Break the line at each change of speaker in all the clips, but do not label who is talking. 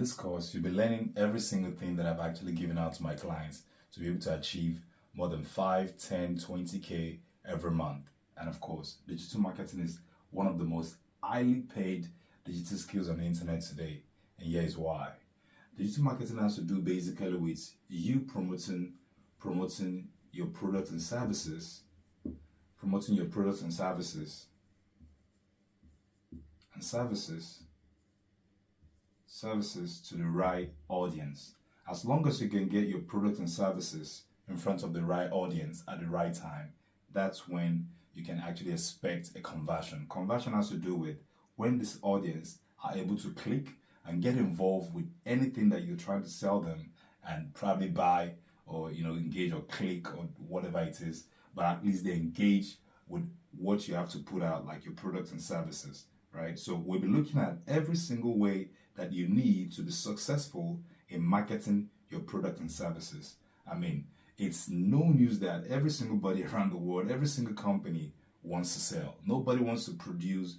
this course, you'll be learning every single thing that I've actually given out to my clients to be able to achieve more than 5, 10, 20K every month. And of course, digital marketing is one of the most highly paid digital skills on the internet today. And here's why. Digital marketing has to do basically with you promoting your products and services, services to the right audience. As long as you can get your products and services in front of the right audience at the right time, that's when you can actually expect a conversion. Conversion has to do with when this audience are able to click and get involved with anything that you're trying to sell them and probably buy or engage or click or whatever it is, but at least they engage with what you have to put out, like your products and services, right? So we'll be looking at every single way that you need to be successful in marketing your product and services. I mean, it's no news that every single body around the world, every single company wants to sell. Nobody wants to produce,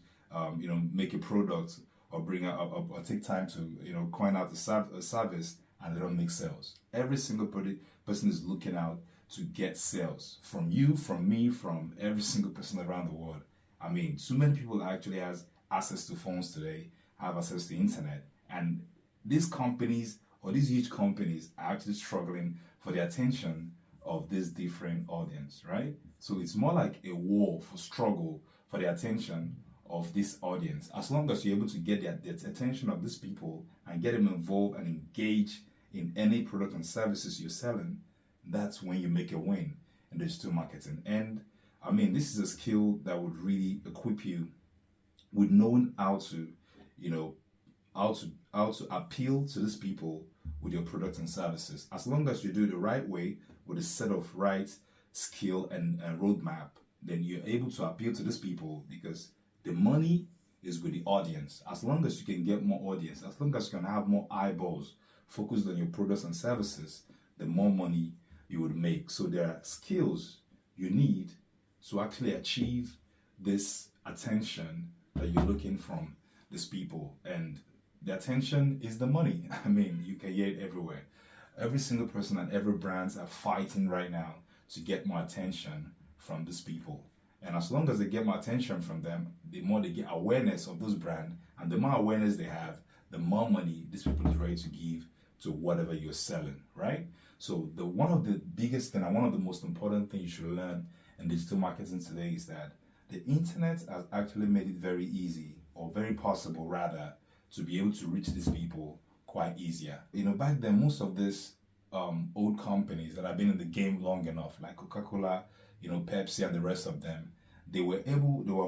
make a product or bring out or take time to, coin out a service and they don't make sales. Every single person is looking out to get sales from you, from me, from every single person around the world. I mean, so many people actually has access to phones today, have access to internet, and these companies or these huge companies are actually struggling for the attention of this different audience, right? So it's more like a war for struggle for the attention of this audience. As long as you're able to get the attention of these people and get them involved and engage in any product and services you're selling, that's when you make a win in digital marketing. And I mean, this is a skill that would really equip you with knowing how to, how to appeal to these people with your products and services. As long as you do it the right way with a set of right skill and roadmap, then you're able to appeal to these people because the money is with the audience. As long as you can get more audience, as long as you can have more eyeballs focused on your products and services, the more money you would make. So there are skills you need to actually achieve this attention that you're looking from these people. And the attention is the money. I mean, you can hear it everywhere. Every single person and every brands are fighting right now to get more attention from these people. And as long as they get more attention from them, the more they get awareness of those brands, and the more awareness they have, the more money these people is ready to give to whatever you're selling, right? So one of the biggest thing and one of the most important things you should learn in digital marketing today is that the internet has actually made it very easy, or very possible rather, to be able to reach these people quite easier. Back then, most of these old companies that have been in the game long enough, like Coca-Cola, Pepsi and the rest of them, they were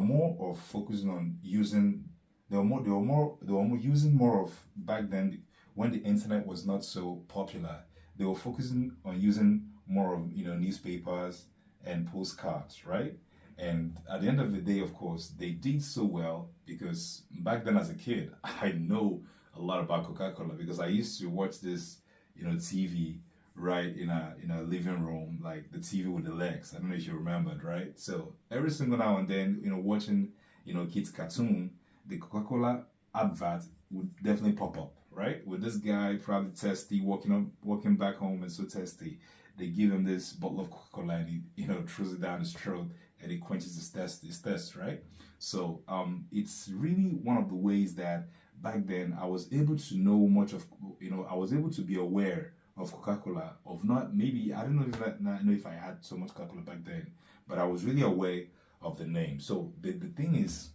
more of focusing on using, using more of, back then when the internet was not so popular, they were focusing on using more of, newspapers and postcards, right? And at the end of the day, of course, they did so well because back then as a kid, I know a lot about Coca-Cola because I used to watch this, TV right in a living room, like the TV with the legs. I don't know if you remembered, right? So every single now and then, watching, kids cartoon, the Coca-Cola advert would definitely pop up, right? With this guy probably thirsty, walking back home and so thirsty, they give him this bottle of Coca-Cola and he, throws it down his throat and it quenches his thirst, right? So it's really one of the ways that back then I was able to know much of, I was able to be aware of Coca-Cola, of not, maybe, I don't know if I had so much Coca-Cola back then, but I was really aware of the name. So the thing is,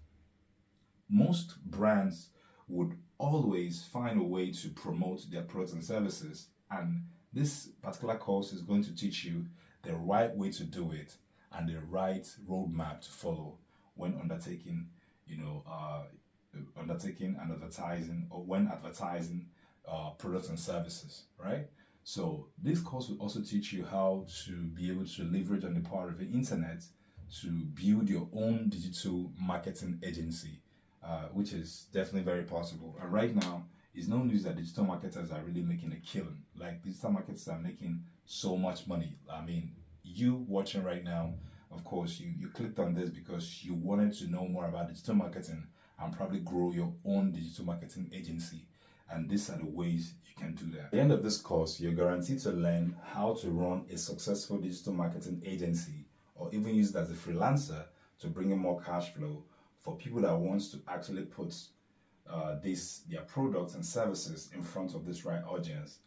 most brands would always find a way to promote their products and services, and this particular course is going to teach you the right way to do it and the right roadmap to follow when undertaking and advertising, or when advertising products and services, right? So this course will also teach you how to be able to leverage on the power of the internet to build your own digital marketing agency, which is definitely very possible. And right now, it's no news that digital marketers are really making a killing. Like, digital marketers are making so much money. I mean, you watching right now, of course, you clicked on this because you wanted to know more about digital marketing and probably grow your own digital marketing agency. And these are the ways you can do that. At the end of this course, you're guaranteed to learn how to run a successful digital marketing agency, or even use it as a freelancer to bring in more cash flow for people that wants to actually put their products and services in front of this right audience,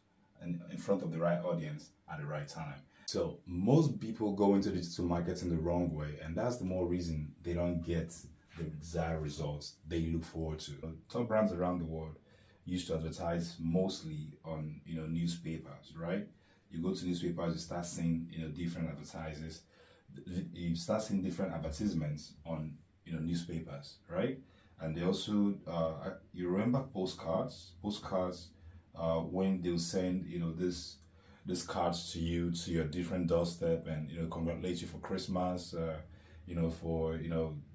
and in front of the right audience at the right time. So most people go into digital marketing the wrong way, and that's the more reason they don't get the desired results they look forward to. Top brands around the world used to advertise mostly on newspapers, right? You go to newspapers, you start seeing different advertisers, you start seeing different advertisements on newspapers, right? And they also you remember postcards when they'll send this cards to you to your different doorstep, and congratulate you for Christmas, for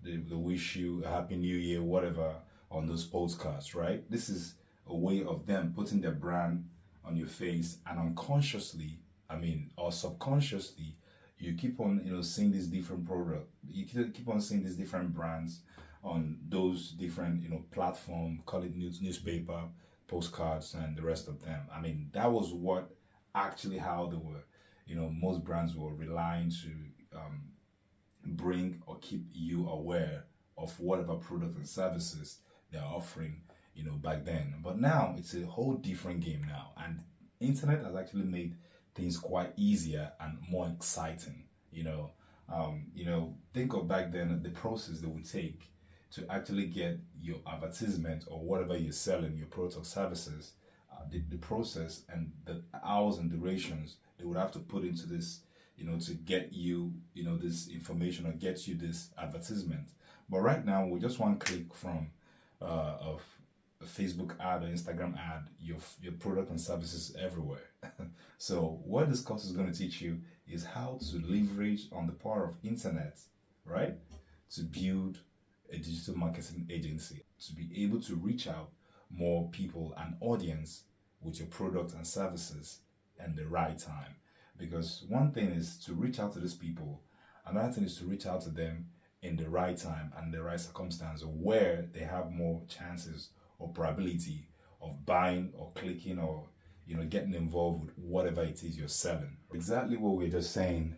they wish you a happy new year, whatever, on those postcards, right? This is a way of them putting their brand on your face, and unconsciously, or subconsciously, you keep on seeing these different products, you keep on seeing these different brands on those different platform, call it newspaper, postcards, and the rest of them. That was what actually how they were, most brands were relying to bring or keep you aware of whatever products and services they're offering, back then. But now it's a whole different game now, and internet has actually made things quite easier and more exciting. Think of back then, the process that would take to actually get your advertisement or whatever you're selling, your product or services, the process and the hours and durations they would have to put into this, to get you, this information or get you this advertisement. But right now, with just one click from of a Facebook ad or Instagram ad, your product and services everywhere. So what this course is going to teach you is how to leverage on the power of internet, right, to build a digital marketing agency, to be able to reach out more people and audience with your products and services at the right time. Because one thing is to reach out to these people, another thing is to reach out to them in the right time and the right circumstance, where they have more chances or probability of buying or clicking or getting involved with whatever it is you're selling. Exactly what we're just saying.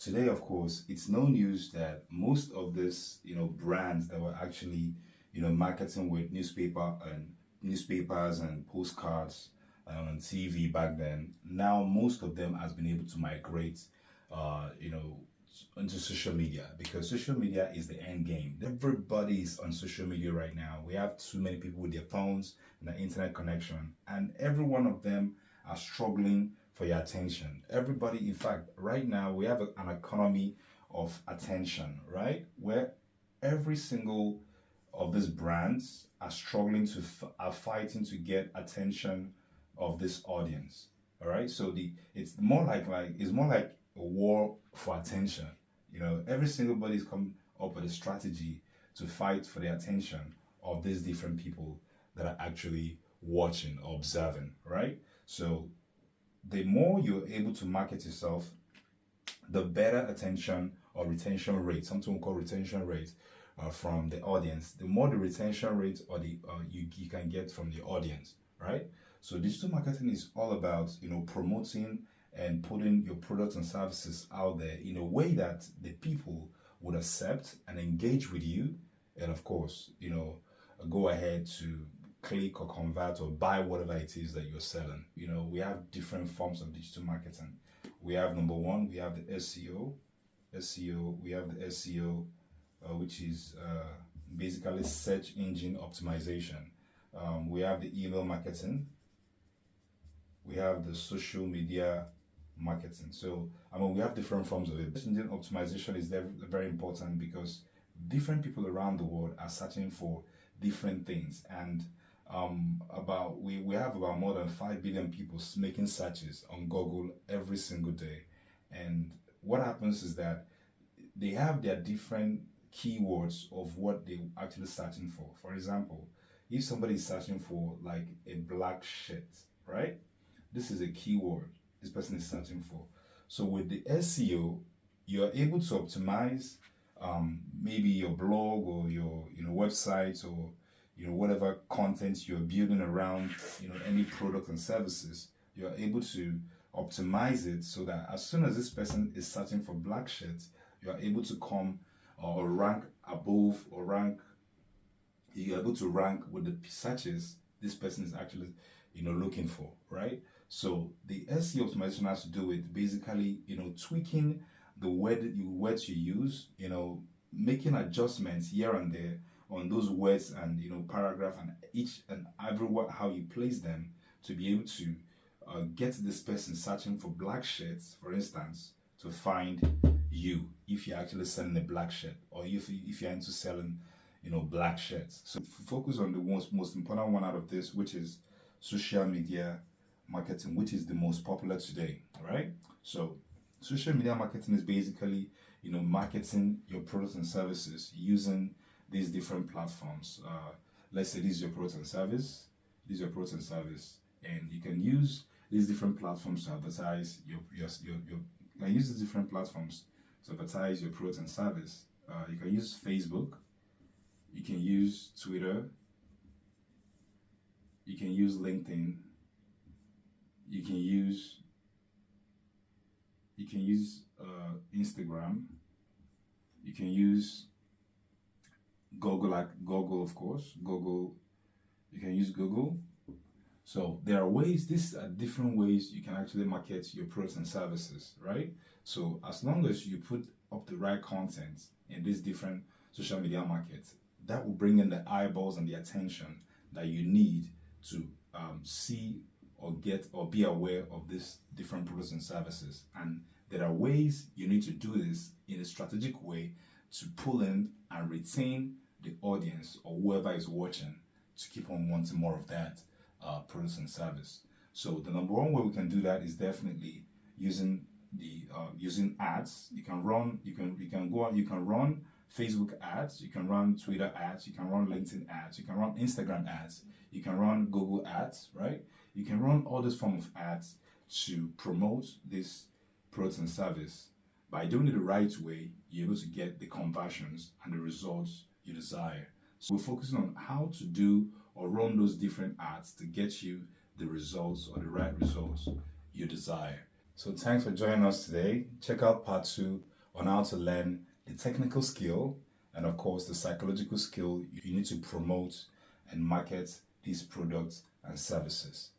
Today, of course, it's no news that most of this brands that were actually marketing with newspapers and postcards on TV back then, now most of them has been able to migrate into social media, because social media is the end game. Everybody is on social media right now. We have too many people with their phones and their internet connection, and every one of them are struggling for your attention. Everybody, in fact, right now we have an economy of attention, right? Where every single of these brands are struggling are fighting to get attention of this audience. All right, so it's more like a war for attention. Every single body is coming up with a strategy to fight for the attention of these different people that are actually watching or observing, right? So the more you're able to market yourself, the better attention or retention rate, something we call retention rate, from the audience, the more the retention rate or you can get from the audience, right? So digital marketing is all about promoting and putting your products and services out there in a way that the people would accept and engage with you, and of course go ahead to click or convert or buy whatever it is that you're selling. We have different forms of digital marketing. We have, number one, we have the SEO. We have the SEO, which is basically search engine optimization. We have the email marketing. We have the social media marketing. So we have different forms of it. Search engine optimization is very important, because different people around the world are searching for different things, and we have about more than 5 billion people making searches on Google every single day. And what happens is that they have their different keywords of what they actually searching for. For example, if somebody is searching for like a black shirt, right? This is a keyword this person is searching for. So with the SEO, you're able to optimize maybe your blog or your website or whatever content you're building around, any product and services, you're able to optimize it so that as soon as this person is searching for black shirts, you are able to come or rank above or rank, you're able to rank with the searches this person is actually, looking for, right? So the SEO optimization has to do with basically, tweaking the words you use, making adjustments here and there on those words and paragraph and each and every word, how you place them to be able to get this person searching for black shirts, for instance, to find you if you're actually selling a black shirt, or if you're into selling black shirts. So focus on the most important one out of this, which is social media marketing, which is the most popular today. All right. So social media marketing is basically marketing your products and services using these different platforms. Let's say this is your product and service. This is your product and service, and you can use these different platforms to advertise your you can use these different platforms to advertise your product and service. You can use Facebook. You can use Twitter. You can use LinkedIn. You can use Instagram. You can use Google, like Google, of course. Google. You can use Google. So there are ways. These are different ways you can actually market your products and services, right? So as long as you put up the right content in these different social media markets, that will bring in the eyeballs and the attention that you need to see or get or be aware of these different products and services. And there are ways you need to do this in a strategic way to pull in and retain the audience or whoever is watching to keep on wanting more of that product and service. So the number one way we can do that is definitely using using ads. You can run Facebook ads, you can run Twitter ads, you can run LinkedIn ads, you can run Instagram ads, you can run Google ads, right? You can run all this form of ads to promote this product and service. By doing it the right way, you're able to get the conversions and the results you desire. So we're focusing on how to do or run those different ads to get you the results or the right results you desire. So thanks for joining us today. Check out part 2 on how to learn the technical skill and of course the psychological skill you need to promote and market these products and services.